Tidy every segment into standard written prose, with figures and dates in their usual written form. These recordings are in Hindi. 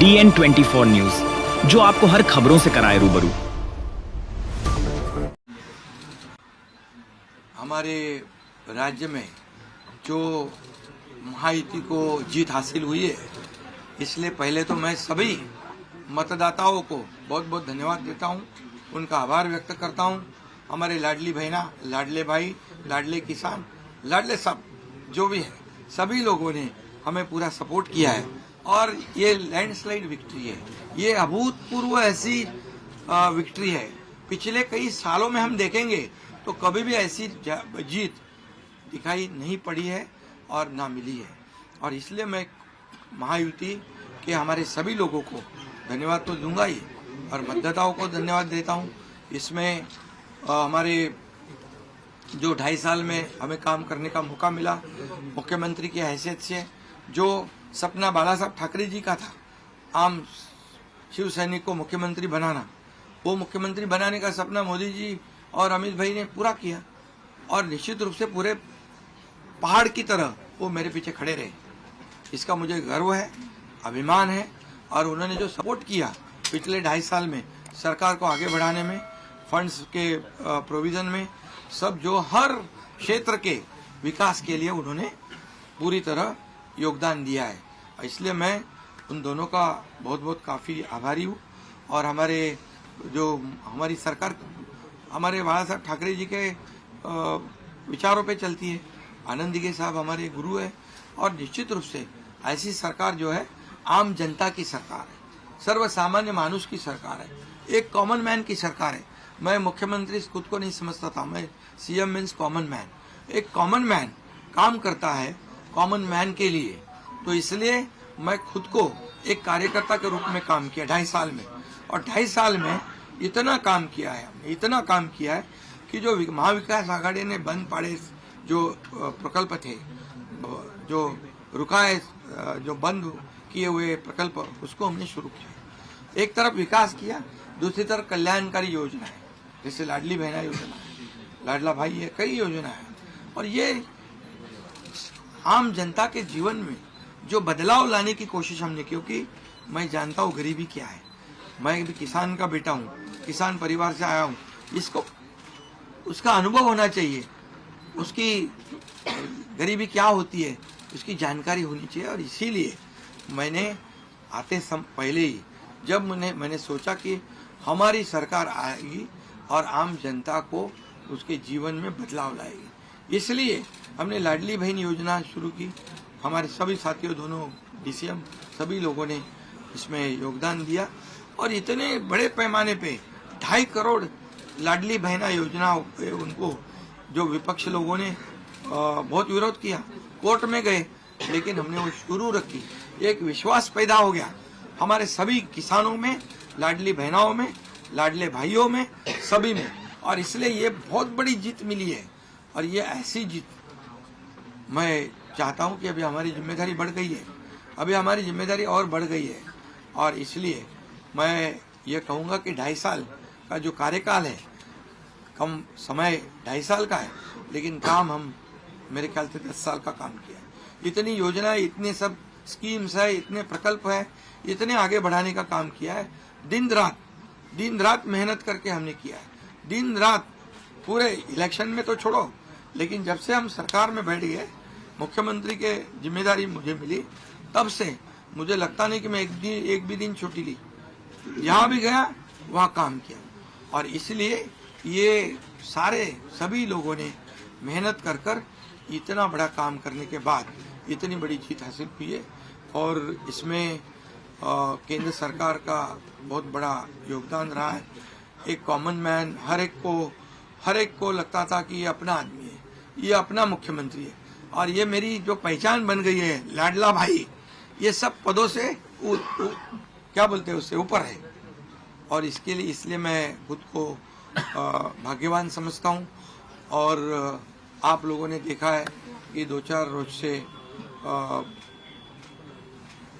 DN24 न्यूज, जो आपको हर खबरों से कराए रूबरू। हमारे राज्य में जो महायुति को जीत हासिल हुई है, इसलिए पहले तो मैं सभी मतदाताओं को बहुत बहुत धन्यवाद देता हूं, उनका आभार व्यक्त करता हूं। हमारे लाडली बहना, लाडले भाई, लाडले किसान, लाडले सब जो भी है, सभी लोगों ने हमें पूरा सपोर्ट किया है और ये लैंडस्लाइड विक्ट्री है। ये अभूतपूर्व ऐसी विक्ट्री है, पिछले कई सालों में हम देखेंगे तो कभी भी ऐसी जीत दिखाई नहीं पड़ी है और ना मिली है। और इसलिए मैं महायुति के हमारे सभी लोगों को धन्यवाद तो दूंगा ही और मतदाताओं को धन्यवाद देता हूं। इसमें हमारे जो 2.5 साल में हमें काम करने का मौका मिला, मुख्यमंत्री की हैसियत से जो सपना बाला साहब ठाकरे जी का था, आम शिव सैनिक को मुख्यमंत्री बनाना, वो मुख्यमंत्री बनाने का सपना मोदी जी और अमित भाई ने पूरा किया और निश्चित रूप से पूरे पहाड़ की तरह वो मेरे पीछे खड़े रहे। इसका मुझे गर्व है, अभिमान है। और उन्होंने जो सपोर्ट किया पिछले 2.5 साल में सरकार को आगे बढ़ाने में, फंड्स के प्रोविजन में, सब जो हर क्षेत्र के विकास के लिए उन्होंने पूरी तरह योगदान दिया है। इसलिए मैं उन दोनों का बहुत बहुत काफ़ी आभारी हूँ। और हमारी सरकार हमारे बाला साहब ठाकरे जी के विचारों पे चलती है। आनंद दिघे साहब हमारे गुरु है और निश्चित रूप से ऐसी सरकार जो है आम जनता की सरकार है, सर्वसामान्य मानुष की सरकार है, एक कॉमन मैन की सरकार है। मैं मुख्यमंत्री खुद को नहीं समझता था, मैं सीएम मीन्स कॉमन मैन। एक कॉमन मैन काम करता है कॉमन मैन के लिए, तो इसलिए मैं खुद को एक कार्यकर्ता के रूप में काम किया 2.5 साल में। और 2.5 साल में इतना काम किया है, हमने इतना काम किया है कि जो महाविकास आघाड़ी ने बंद पड़े जो प्रकल्प थे, जो रुकाए, जो बंद किए हुए प्रकल्प, उसको हमने शुरू किया। एक तरफ विकास किया, दूसरी तरफ कल्याणकारी योजना है, जैसे लाडली बहना योजना है, लाडला भाई है, कई योजना है। और ये आम जनता के जीवन में जो बदलाव लाने की कोशिश हमने, क्योंकि मैं जानता हूँ गरीबी क्या है, मैं भी किसान का बेटा हूँ, किसान परिवार से आया हूँ, इसको उसका अनुभव होना चाहिए, उसकी गरीबी क्या होती है उसकी जानकारी होनी चाहिए। और इसीलिए मैंने आते पहले ही जब मैंने सोचा कि हमारी सरकार आएगी और आम जनता को उसके जीवन में बदलाव लाएगी, इसलिए हमने लाडली बहन योजना शुरू की। हमारे सभी साथियों, दोनों डीसीएम, सभी लोगों ने इसमें योगदान दिया और इतने बड़े पैमाने पे 2.5 करोड़ लाडली बहना योजना, उनको जो विपक्ष लोगों ने बहुत विरोध किया, कोर्ट में गए, लेकिन हमने वो शुरू रखी। एक विश्वास पैदा हो गया हमारे सभी किसानों में, लाडली बहनाओं में, लाडले भाइयों में, सभी में। और इसलिए ये बहुत बड़ी जीत मिली है। और ये ऐसी जीत मैं चाहता हूँ कि अभी हमारी जिम्मेदारी बढ़ गई है, अभी हमारी जिम्मेदारी और बढ़ गई है। और इसलिए मैं ये कहूँगा कि 2.5 साल का जो कार्यकाल है, कम समय 2.5 साल का है, लेकिन काम हम मेरे ख्याल से 10 साल का काम किया है। इतनी योजनाएं, इतने सब स्कीम्स है, इतने प्रकल्प है, इतने आगे बढ़ाने का काम किया है। दिन रात मेहनत करके हमने किया है, दिन रात। पूरे इलेक्शन में तो छोड़ो, लेकिन जब से हम सरकार में बैठ गए, मुख्यमंत्री के जिम्मेदारी मुझे मिली, तब से मुझे लगता नहीं कि मैं एक भी दिन छुट्टी ली, जहाँ भी गया वहाँ काम किया। और इसलिए ये सभी लोगों ने मेहनत कर इतना बड़ा काम करने के बाद इतनी बड़ी जीत हासिल हुई है। और इसमें केंद्र सरकार का बहुत बड़ा योगदान रहा है। एक कॉमन मैन, हर एक को लगता था कि ये अपना आदमी है, ये अपना मुख्यमंत्री है। और ये मेरी जो पहचान बन गई है, लाडला भाई, ये सब पदों से क्या बोलते हैं, उससे ऊपर है। और इसलिए मैं खुद को भाग्यवान समझता हूँ। और आप लोगों ने देखा है कि 2-4 रोज से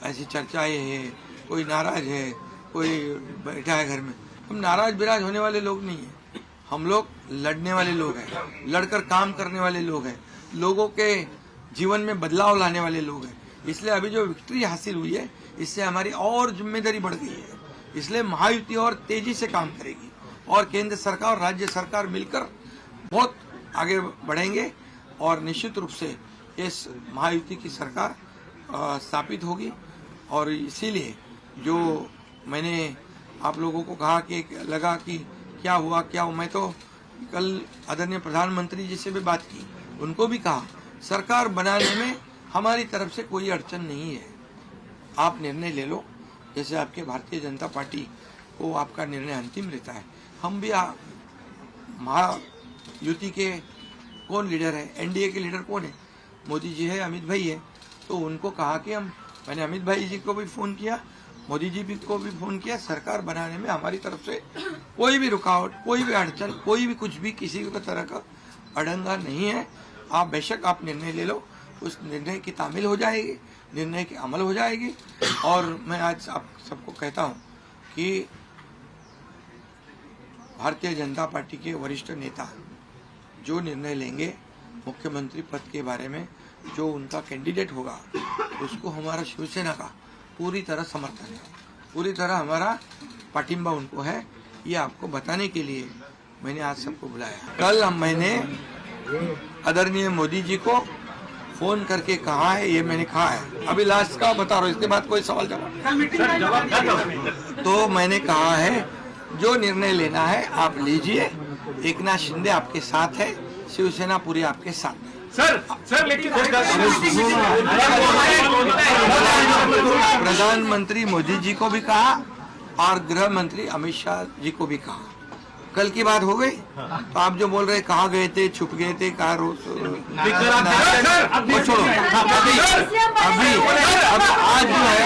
ऐसी चर्चाएं हैं, कोई नाराज है, कोई बैठा है घर में। हम नाराज बिराज होने वाले लोग नहीं हैं, हम लोग लड़ने वाले लोग हैं, लड़कर काम करने वाले लोग हैं, लोगों के जीवन में बदलाव लाने वाले लोग हैं। इसलिए अभी जो विक्ट्री हासिल हुई है, इससे हमारी और जिम्मेदारी बढ़ गई है। इसलिए महायुति और तेजी से काम करेगी और केंद्र सरकार और राज्य सरकार मिलकर बहुत आगे बढ़ेंगे और निश्चित रूप से इस महायुति की सरकार स्थापित होगी। और इसीलिए जो मैंने आप लोगों को कहा कि लगा कि क्या हुआ, मैं तो कल आदरणीय प्रधानमंत्री जी से भी बात की, उनको भी कहा सरकार बनाने में हमारी तरफ से कोई अड़चन नहीं है, आप निर्णय ले लो। जैसे आपके भारतीय जनता पार्टी को आपका निर्णय अंतिम रहता है, हम भी महायुति के कौन लीडर है, एनडीए के लीडर कौन है, मोदी जी है, अमित भाई है, तो उनको कहा कि मैंने अमित भाई जी को भी फोन किया, मोदी जी को भी फोन किया, सरकार बनाने में हमारी तरफ से कोई भी रुकावट, कोई भी अड़चन, कोई भी कुछ भी किसी भी तरह का अड़ंगा नहीं है। आप बेशक आप निर्णय ले लो, उस निर्णय की तामील हो जाएगी, निर्णय की अमल हो जाएगी। और मैं आज आप सबको कहता हूं कि भारतीय जनता पार्टी के वरिष्ठ नेता जो निर्णय लेंगे मुख्यमंत्री पद के बारे में, जो उनका कैंडिडेट होगा, उसको हमारा शिवसेना का पूरी तरह समर्थन है, पूरी तरह हमारा पाटिंबा उनको है। ये आपको बताने के लिए मैंने आज सबको बुलाया। कल मैंने आदरणीय मोदी जी को फोन करके कहा है, ये मैंने कहा है, अभी लास्ट का बता रहा हूँ, इसके बाद कोई सवाल जवाब। तो मैंने कहा है जो निर्णय लेना है आप लीजिए, एकनाथ शिंदे आपके साथ है, शिवसेना पूरी आपके साथ है। सर लेकिन प्रधानमंत्री मोदी जी को भी कहा और गृह मंत्री अमित शाह जी को भी कहा। कल की बात हो गई, तो आप जो बोल रहे कहाँ गए थे, छुप गए थे, कहाँ रोज छोड़ो। अभी आज जो है,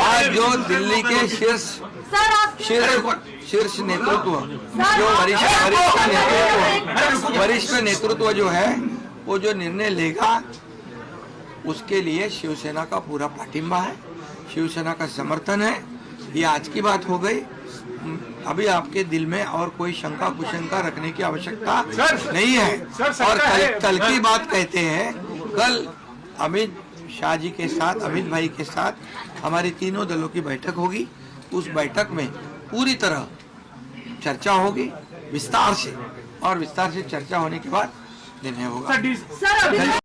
आज जो दिल्ली के शीर्ष नेतृत्व, जो वरिष्ठ नेतृत्व जो है, वो जो निर्णय लेगा उसके लिए शिवसेना का पूरा पाटिंबा है, शिवसेना का समर्थन है। ये आज की बात हो गई, अभी आपके दिल में और कोई शंका कुशंका रखने की आवश्यकता नहीं है। और कल की बात कहते हैं, कल अमित शाह जी के साथ, अमित भाई के साथ हमारी तीनों दलों की बैठक होगी। उस बैठक में पूरी तरह चर्चा होगी विस्तार से, और विस्तार से चर्चा होने के बाद निर्णय होगा।